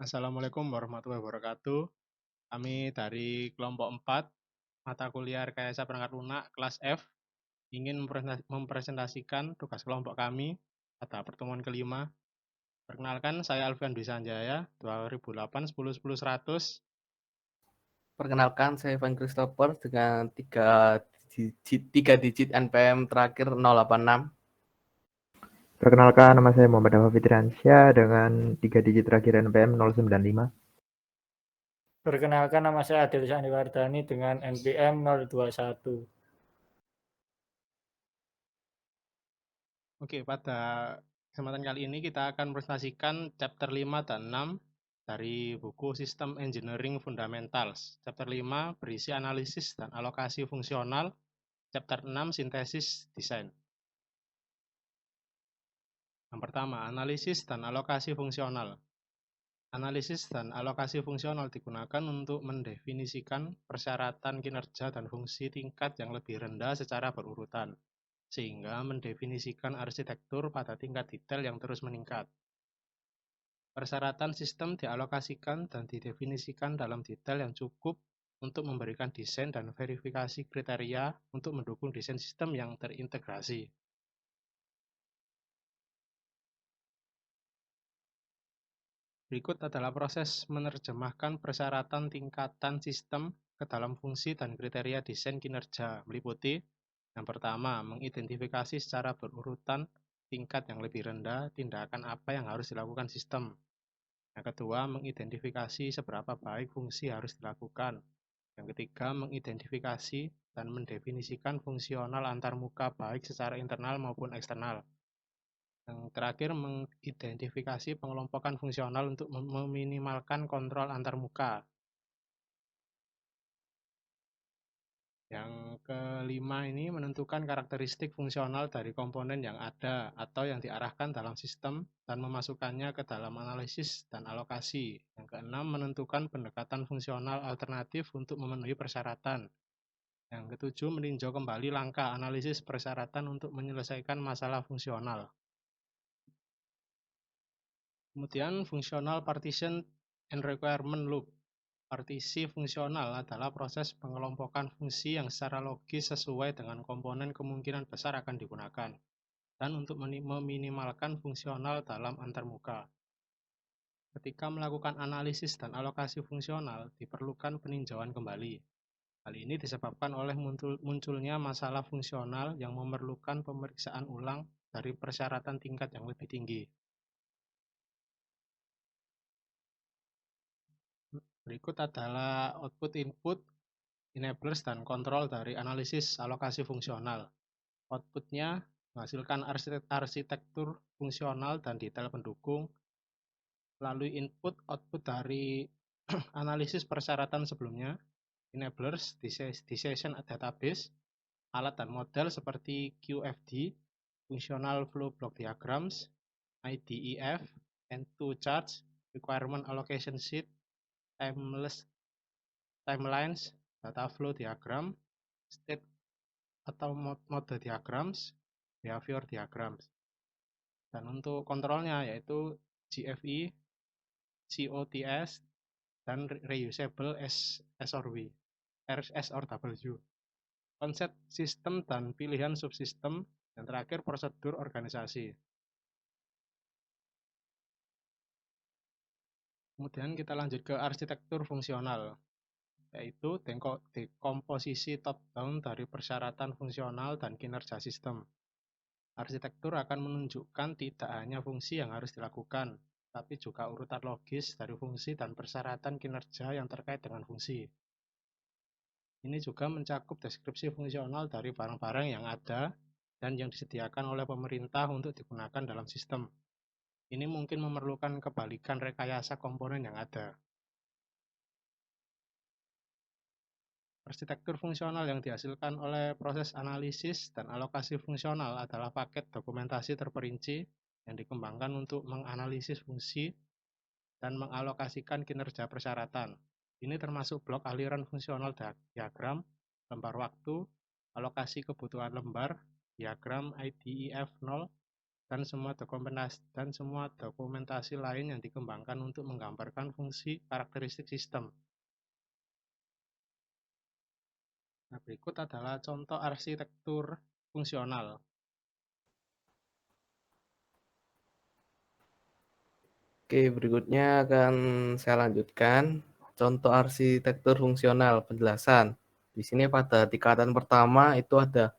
Assalamualaikum warahmatullahi wabarakatuh. Kami dari kelompok 4, mata kuliah Rekayasa Perangkat Lunak kelas F, ingin mempresentasikan tugas kelompok kami pada pertemuan kelima. Perkenalkan, saya Alfian Dwi Sanjaya, 2008 10 10 100. Perkenalkan, saya Ivan Christopher dengan 3 digit NPM terakhir 086. Perkenalkan, nama saya Muhammad Ahmad Fitriansyah dengan 3 digit terakhir NPM 095. Perkenalkan, nama saya Adil Sandiwardani dengan NPM 021. Oke, pada kesempatan kali ini kita akan presentasikan chapter 5 dan 6 dari buku System Engineering Fundamentals. Chapter 5 berisi analisis dan alokasi fungsional, chapter 6 sintesis desain. Yang pertama, analisis dan alokasi fungsional. Analisis dan alokasi fungsional digunakan untuk mendefinisikan persyaratan kinerja dan fungsi tingkat yang lebih rendah secara berurutan, sehingga mendefinisikan arsitektur pada tingkat detail yang terus meningkat. Persyaratan sistem dialokasikan dan didefinisikan dalam detail yang cukup untuk memberikan desain dan verifikasi kriteria untuk mendukung desain sistem yang terintegrasi. Berikut adalah proses menerjemahkan persyaratan tingkatan sistem ke dalam fungsi dan kriteria desain kinerja, meliputi yang pertama, mengidentifikasi secara berurutan tingkat yang lebih rendah tindakan apa yang harus dilakukan sistem. Yang kedua, mengidentifikasi seberapa baik fungsi harus dilakukan. Yang ketiga, mengidentifikasi dan mendefinisikan fungsional antarmuka baik secara internal maupun eksternal. Yang terakhir, mengidentifikasi pengelompokan fungsional untuk meminimalkan kontrol antarmuka. Yang kelima ini menentukan karakteristik fungsional dari komponen yang ada atau yang diarahkan dalam sistem dan memasukkannya ke dalam analisis dan alokasi. Yang keenam, menentukan pendekatan fungsional alternatif untuk memenuhi persyaratan. Yang ketujuh, meninjau kembali langkah analisis persyaratan untuk menyelesaikan masalah fungsional. Kemudian, fungsional partition and requirement loop. Partisi fungsional adalah proses pengelompokan fungsi yang secara logis sesuai dengan komponen kemungkinan besar akan digunakan, dan untuk meminimalkan fungsional dalam antarmuka. Ketika melakukan analisis dan alokasi fungsional, diperlukan peninjauan kembali. Hal ini disebabkan oleh munculnya masalah fungsional yang memerlukan pemeriksaan ulang dari persyaratan tingkat yang lebih tinggi. Berikut adalah output input, enablers, dan kontrol dari analisis alokasi fungsional. Outputnya menghasilkan arsitektur fungsional dan detail pendukung. Melalui input-output dari analisis persyaratan sebelumnya, enablers, decision database, alat dan model seperti QFD, Functional Flow Block Diagrams, IDEF, N2 Charts, Requirement Allocation Sheet, Timelines, Data Flow Diagram, State atau Mode Diagrams, Behavior Diagrams. Dan untuk kontrolnya yaitu GFE, COTS, dan Reusable SRW, SRW. Konsep sistem dan pilihan subsistem, dan terakhir prosedur organisasi. Kemudian kita lanjut ke arsitektur fungsional, yaitu dekomposisi top-down dari persyaratan fungsional dan kinerja sistem. Arsitektur akan menunjukkan tidak hanya fungsi yang harus dilakukan, tapi juga urutan logis dari fungsi dan persyaratan kinerja yang terkait dengan fungsi. Ini juga mencakup deskripsi fungsional dari barang-barang yang ada dan yang disediakan oleh pemerintah untuk digunakan dalam sistem. Ini mungkin memerlukan kebalikan rekayasa komponen yang ada. Arsitektur fungsional yang dihasilkan oleh proses analisis dan alokasi fungsional adalah paket dokumentasi terperinci yang dikembangkan untuk menganalisis fungsi dan mengalokasikan kinerja persyaratan. Ini termasuk blok aliran fungsional diagram, lembar waktu, alokasi kebutuhan lembar, diagram IDEF 0, dan semua dokumentasi lain yang dikembangkan untuk menggambarkan fungsi karakteristik sistem. Nah, berikut adalah contoh arsitektur fungsional. Oke, berikutnya akan saya lanjutkan contoh arsitektur fungsional penjelasan. Di sini pada tingkatan pertama itu ada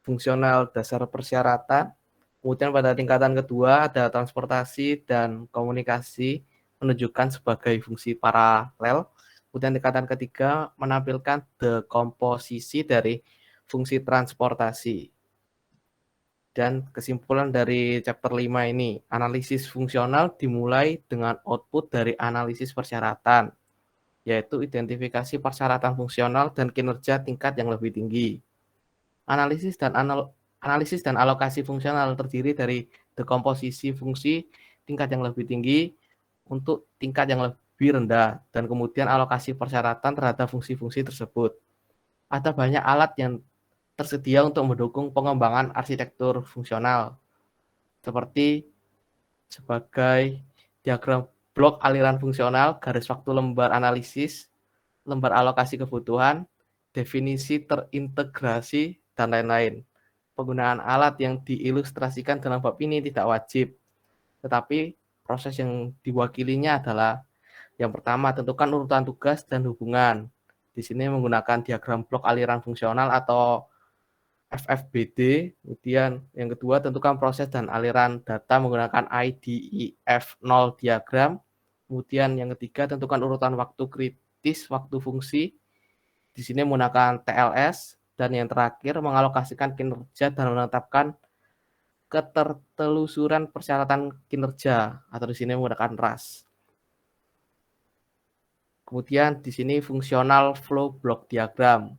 fungsional dasar persyaratan. Kemudian pada tingkatan kedua ada transportasi dan komunikasi menunjukkan sebagai fungsi paralel. Kemudian tingkatan ketiga menampilkan dekomposisi dari fungsi transportasi. Dan kesimpulan dari chapter 5 ini, analisis fungsional dimulai dengan output dari analisis persyaratan, yaitu identifikasi persyaratan fungsional dan kinerja tingkat yang lebih tinggi. Analisis dan alokasi fungsional terdiri dari dekomposisi fungsi tingkat yang lebih tinggi untuk tingkat yang lebih rendah, dan kemudian alokasi persyaratan terhadap fungsi-fungsi tersebut. Ada banyak alat yang tersedia untuk mendukung pengembangan arsitektur fungsional, seperti sebagai diagram blok aliran fungsional, garis waktu lembar analisis, lembar alokasi kebutuhan, definisi terintegrasi, dan lain-lain. Penggunaan alat yang diilustrasikan dalam bab ini tidak wajib, tetapi proses yang diwakilinya adalah yang pertama, tentukan urutan tugas dan hubungan. Di sini menggunakan diagram blok aliran fungsional atau FFBD. Kemudian yang kedua, tentukan proses dan aliran data menggunakan IDEF0 diagram. Kemudian yang ketiga, tentukan urutan waktu kritis, waktu fungsi. Di sini menggunakan TLS. Dan yang terakhir, mengalokasikan kinerja dan menetapkan ketertelusuran persyaratan kinerja, atau di sini menggunakan RAS. Kemudian di sini fungsional flow block diagram.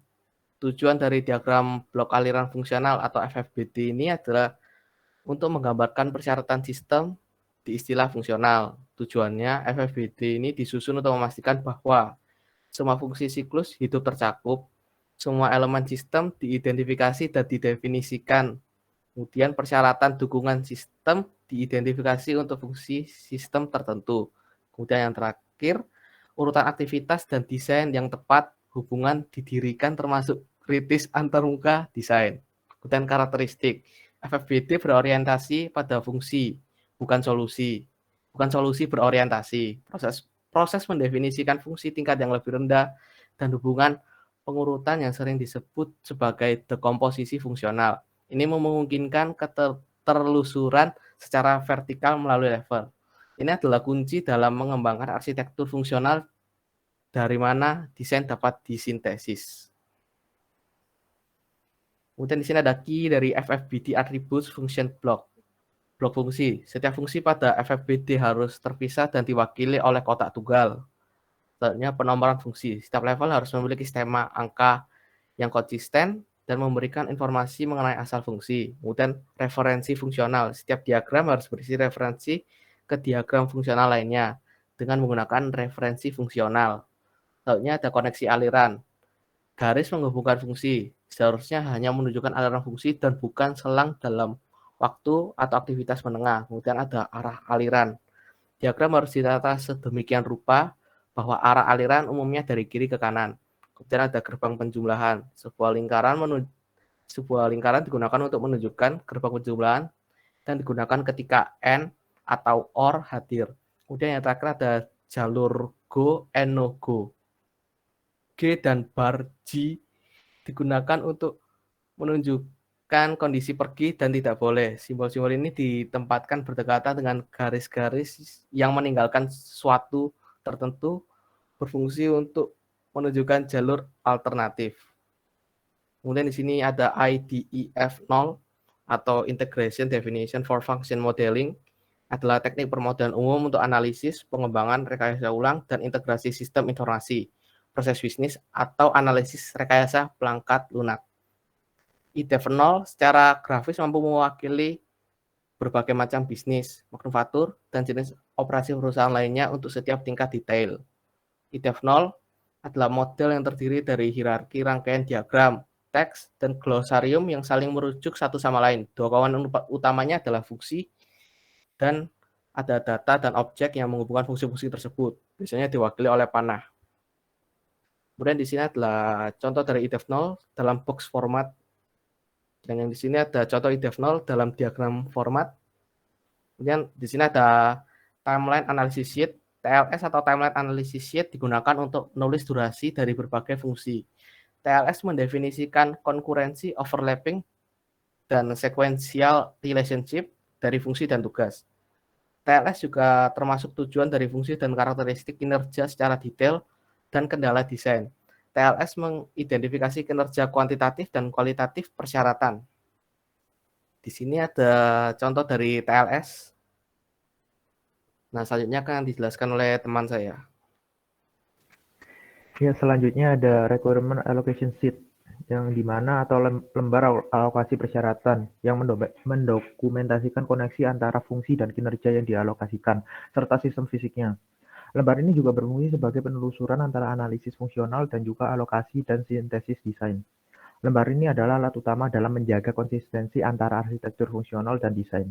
Tujuan dari diagram blok aliran fungsional atau FFBD ini adalah untuk menggambarkan persyaratan sistem di istilah fungsional. Tujuannya FFBD ini disusun untuk memastikan bahwa semua fungsi siklus hidup tercakup, semua elemen sistem diidentifikasi dan didefinisikan. Kemudian persyaratan dukungan sistem diidentifikasi untuk fungsi sistem tertentu. Kemudian yang terakhir, urutan aktivitas dan desain yang tepat hubungan didirikan termasuk kritis antarmuka desain. Kemudian karakteristik. FFBD berorientasi pada fungsi, bukan solusi. Bukan solusi berorientasi. Proses mendefinisikan fungsi tingkat yang lebih rendah dan hubungan pengurutan yang sering disebut sebagai dekomposisi fungsional. Ini memungkinkan ketertelusuran secara vertikal melalui level. Ini adalah kunci dalam mengembangkan arsitektur fungsional dari mana desain dapat disintesis. Kemudian di sini ada key dari FFBD attributes function block. Blok fungsi. Setiap fungsi pada FFBD harus terpisah dan diwakili oleh kotak tunggal. Selanjutnya penomoran fungsi. Setiap level harus memiliki skema angka yang konsisten dan memberikan informasi mengenai asal fungsi. Kemudian referensi fungsional. Setiap diagram harus berisi referensi ke diagram fungsional lainnya dengan menggunakan referensi fungsional. Selanjutnya ada koneksi aliran. Garis menghubungkan fungsi. Seharusnya hanya menunjukkan aliran fungsi dan bukan selang dalam waktu atau aktivitas menengah. Kemudian ada arah aliran. Diagram harus ditata sedemikian rupa bahwa arah aliran umumnya dari kiri ke kanan. Kemudian ada gerbang penjumlahan. Sebuah lingkaran digunakan untuk menunjukkan gerbang penjumlahan dan digunakan ketika N atau OR hadir. Kemudian yang terakhir ada jalur go and no go. G dan bar G digunakan untuk menunjukkan kondisi pergi dan tidak boleh. Simbol-simbol ini ditempatkan berdekatan dengan garis-garis yang meninggalkan suatu tertentu, berfungsi untuk menunjukkan jalur alternatif. Kemudian di sini ada IDEF0 atau Integration Definition for Function Modeling, adalah teknik permodelan umum untuk analisis, pengembangan, rekayasa ulang, dan integrasi sistem informasi, proses bisnis, atau analisis rekayasa perangkat lunak. IDEF0 secara grafis mampu mewakili berbagai macam bisnis, manufaktur, dan jenis operasi perusahaan lainnya untuk setiap tingkat detail. IDEF0 adalah model yang terdiri dari hierarki rangkaian diagram teks, dan glosarium yang saling merujuk satu sama lain. Dua kawan utamanya adalah fungsi dan ada data dan objek yang menghubungkan fungsi-fungsi tersebut. Biasanya diwakili oleh panah. Kemudian di sini adalah contoh dari IDEF0 dalam box format. Dan yang di sini ada contoh IDEF0 dalam diagram format. Kemudian di sini ada timeline analysis sheet. TLS atau timeline analysis sheet digunakan untuk menulis durasi dari berbagai fungsi. TLS mendefinisikan konkurensi, overlapping, dan sequential relationship dari fungsi dan tugas. TLS juga termasuk tujuan dari fungsi dan karakteristik kinerja secara detail dan kendala desain. TLS mengidentifikasi kinerja kuantitatif dan kualitatif persyaratan. Di sini ada contoh dari TLS. Nah, selanjutnya akan dijelaskan oleh teman saya. Ya, selanjutnya ada requirement allocation sheet, yang dimana atau lembar alokasi persyaratan yang mendokumentasikan koneksi antara fungsi dan kinerja yang dialokasikan, serta sistem fisiknya. Lembar ini juga berfungsi sebagai penelusuran antara analisis fungsional dan juga alokasi dan sintesis desain. Lembar ini adalah alat utama dalam menjaga konsistensi antara arsitektur fungsional dan desain.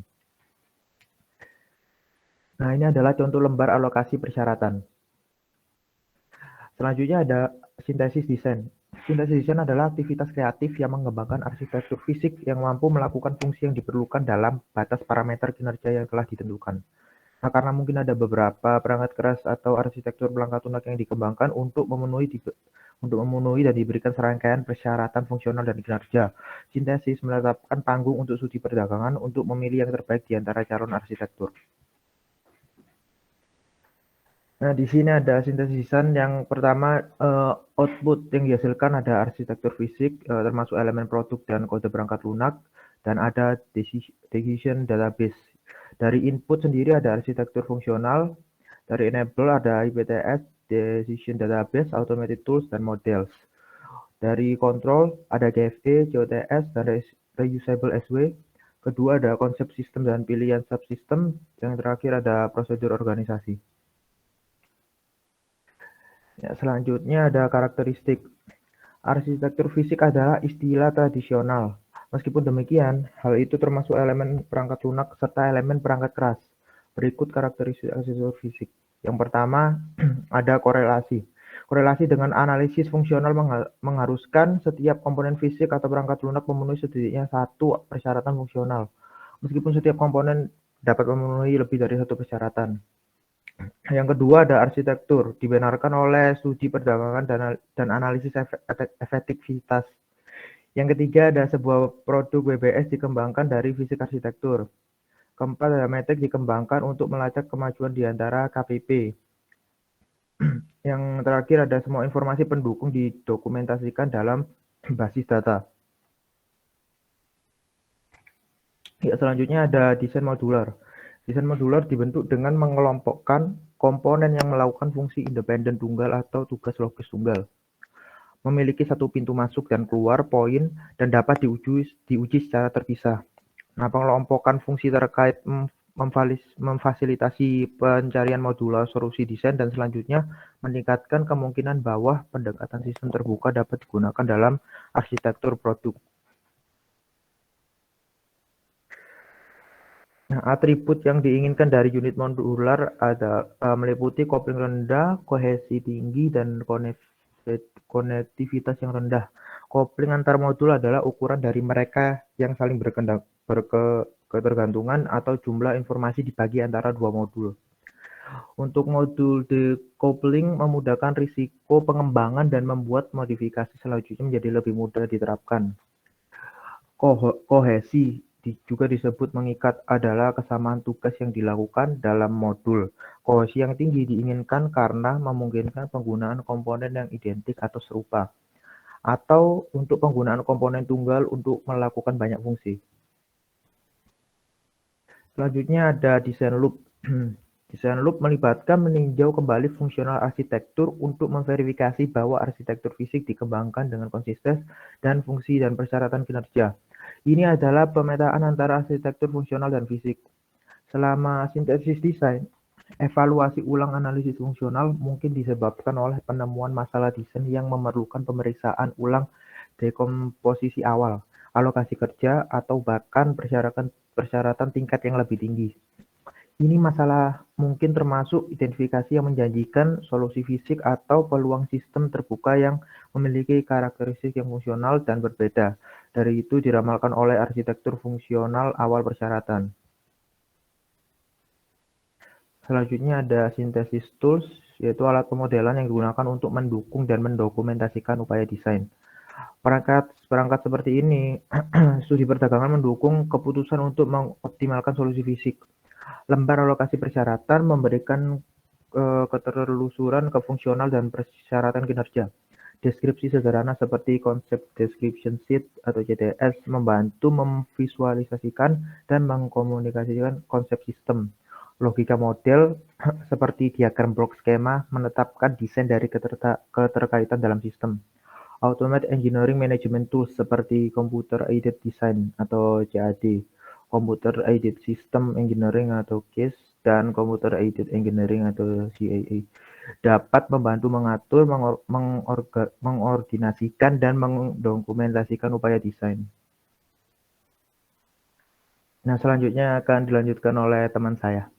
Nah, ini adalah contoh lembar alokasi persyaratan. Selanjutnya ada sintesis desain. Sintesis desain adalah aktivitas kreatif yang mengembangkan arsitektur fisik yang mampu melakukan fungsi yang diperlukan dalam batas parameter kinerja yang telah ditentukan. Nah, karena mungkin ada beberapa perangkat keras atau arsitektur perangkat lunak yang dikembangkan untuk memenuhi dan diberikan serangkaian persyaratan fungsional dan kinerja. Sintesis menetapkan panggung untuk studi perdagangan untuk memilih yang terbaik di antara calon arsitektur. Nah, di sini ada sintesis desain. Yang pertama, output yang dihasilkan ada arsitektur fisik, termasuk elemen produk dan kode perangkat lunak, dan ada decision database. Dari input sendiri ada arsitektur fungsional, dari enable ada IPTS, decision database, automated tools, dan models. Dari control ada GFE, COTS, dan reusable SW. Kedua ada konsep sistem dan pilihan subsystem. Yang terakhir ada prosedur organisasi. Ya, selanjutnya ada karakteristik. Arsitektur fisik adalah istilah tradisional. Meskipun demikian, hal itu termasuk elemen perangkat lunak serta elemen perangkat keras. Berikut karakteristik arsitektur fisik. Yang pertama, ada korelasi. Korelasi dengan analisis fungsional mengharuskan setiap komponen fisik atau perangkat lunak memenuhi setidaknya satu persyaratan fungsional. Meskipun setiap komponen dapat memenuhi lebih dari satu persyaratan. Yang kedua ada arsitektur, dibenarkan oleh studi perdagangan dan analisis efektivitas. Yang ketiga ada sebuah produk WBS dikembangkan dari fisik arsitektur. Keempat ada metrik dikembangkan untuk melacak kemajuan di antara KPP. Yang terakhir ada semua informasi pendukung didokumentasikan dalam basis data. Ya, selanjutnya ada desain modular. Desain modular dibentuk dengan mengelompokkan komponen yang melakukan fungsi independen tunggal atau tugas logis tunggal. Memiliki satu pintu masuk dan keluar poin dan dapat diuji secara terpisah. Nah, pengelompokan fungsi terkait memfasilitasi pencarian modular solusi desain dan selanjutnya meningkatkan kemungkinan bahwa pendekatan sistem terbuka dapat digunakan dalam arsitektur produk. Nah, atribut yang diinginkan dari unit modular ada meliputi kopling rendah, kohesi tinggi, dan konektivitas yang rendah. Kopling antar modul adalah ukuran dari mereka yang saling berketergantungan atau jumlah informasi dibagi antara dua modul. Untuk modul decoupling memudahkan risiko pengembangan dan membuat modifikasi selanjutnya menjadi lebih mudah diterapkan. Kohesi juga disebut mengikat adalah kesamaan tugas yang dilakukan dalam modul. Kohesi yang tinggi diinginkan karena memungkinkan penggunaan komponen yang identik atau serupa, atau untuk penggunaan komponen tunggal untuk melakukan banyak fungsi. Selanjutnya ada desain loop. Desain loop melibatkan meninjau kembali fungsional arsitektur untuk memverifikasi bahwa arsitektur fisik dikembangkan dengan konsisten dan fungsi dan persyaratan kinerja. Ini adalah pemetaan antara arsitektur fungsional dan fisik. Selama sintesis desain, evaluasi ulang analisis fungsional mungkin disebabkan oleh penemuan masalah desain yang memerlukan pemeriksaan ulang dekomposisi awal, alokasi kerja, atau bahkan persyaratan tingkat yang lebih tinggi. Ini masalah mungkin termasuk identifikasi yang menjanjikan, solusi fisik, atau peluang sistem terbuka yang memiliki karakteristik yang fungsional dan berbeda. Dari itu diramalkan oleh arsitektur fungsional awal persyaratan. Selanjutnya ada synthesis tools, yaitu alat pemodelan yang digunakan untuk mendukung dan mendokumentasikan upaya desain. Perangkat seperti ini, studi perdagangan mendukung keputusan untuk mengoptimalkan solusi fisik. Lembar alokasi persyaratan memberikan keterlusuran ke fungsional dan persyaratan kinerja. Deskripsi sederhana seperti konsep description sheet atau CDS membantu memvisualisasikan dan mengkomunikasikan konsep sistem. Logika model seperti diagram blok skema menetapkan desain dari keterkaitan dalam sistem. Automate Engineering Management Tools seperti Computer Aided Design atau CAD, Computer Aided System Engineering atau CASE, dan Computer Aided Engineering atau CAE dapat membantu mengatur, mengordinasikan, dan mendokumentasikan upaya desain. Nah, selanjutnya akan dilanjutkan oleh teman saya.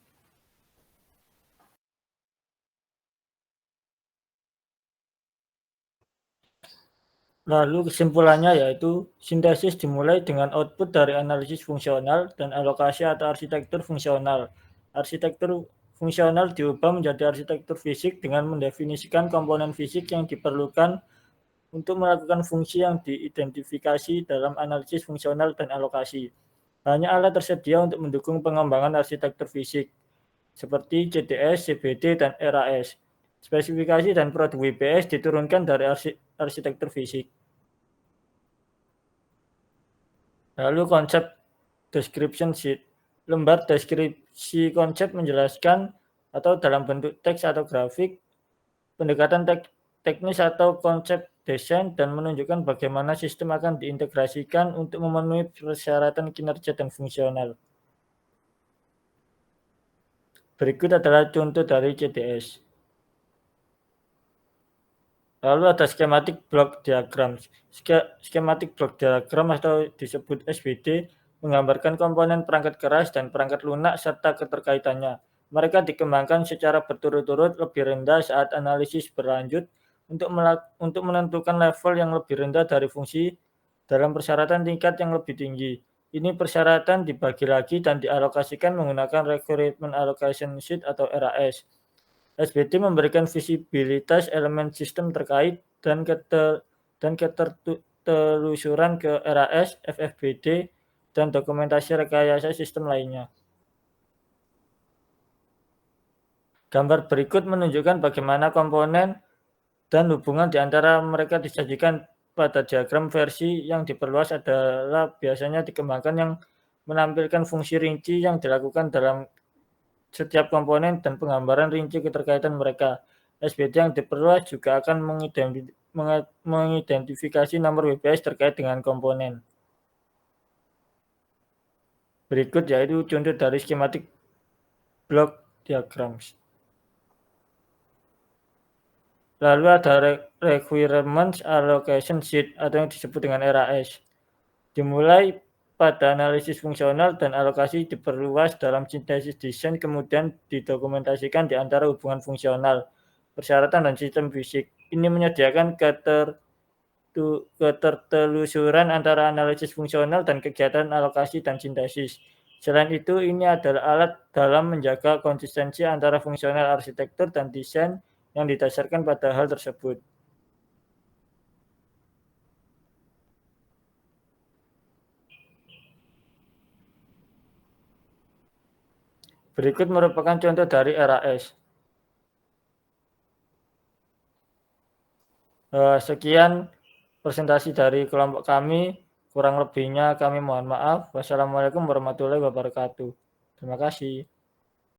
Lalu kesimpulannya yaitu sintesis dimulai dengan output dari analisis fungsional dan alokasi atau arsitektur fungsional. Arsitektur fungsional diubah menjadi arsitektur fisik dengan mendefinisikan komponen fisik yang diperlukan untuk melakukan fungsi yang diidentifikasi dalam analisis fungsional dan alokasi. Banyak alat tersedia untuk mendukung pengembangan arsitektur fisik, seperti CDS, CBD, dan RAS. Spesifikasi dan produk WBS diturunkan dari arsitektur fisik. Lalu konsep description sheet. Lembar deskripsi konsep menjelaskan atau dalam bentuk teks atau grafik, pendekatan teknis atau konsep desain dan menunjukkan bagaimana sistem akan diintegrasikan untuk memenuhi persyaratan kinerja dan fungsional. Berikut adalah contoh dari CDS. Lalu ada schematic block diagram. Schematic block diagram atau disebut SBD menggambarkan komponen perangkat keras dan perangkat lunak serta keterkaitannya. Mereka dikembangkan secara berturut-turut lebih rendah saat analisis berlanjut untuk menentukan level yang lebih rendah dari fungsi dalam persyaratan tingkat yang lebih tinggi. Ini persyaratan dibagi lagi dan dialokasikan menggunakan Requirement Allocation Sheet atau RAS. SBD memberikan visibilitas elemen sistem terkait dan ketertelusuran ke RAS, FFBD, dan dokumentasi rekayasa sistem lainnya. Gambar berikut menunjukkan bagaimana komponen dan hubungan di antara mereka disajikan pada diagram. Versi yang diperluas adalah biasanya dikembangkan yang menampilkan fungsi rinci yang dilakukan dalam setiap komponen dan penggambaran rinci keterkaitan mereka. SBD yang diperluas juga akan mengidentifikasi nomor WBS terkait dengan komponen. Berikut yaitu contoh dari schematic block diagrams. Lalu ada Requirements Allocation Sheet atau yang disebut dengan RAS. Dimulai pada analisis fungsional dan alokasi diperluas dalam sintesis desain, kemudian didokumentasikan di antara hubungan fungsional, persyaratan, dan sistem fisik. Ini menyediakan ketertelusuran antara analisis fungsional dan kegiatan alokasi dan sintesis. Selain itu, ini adalah alat dalam menjaga konsistensi antara fungsional arsitektur dan desain yang didasarkan pada hal tersebut. Berikut merupakan contoh dari RAS. Sekian presentasi dari kelompok kami. Kurang lebihnya kami mohon maaf. Wassalamualaikum warahmatullahi wabarakatuh. Terima kasih.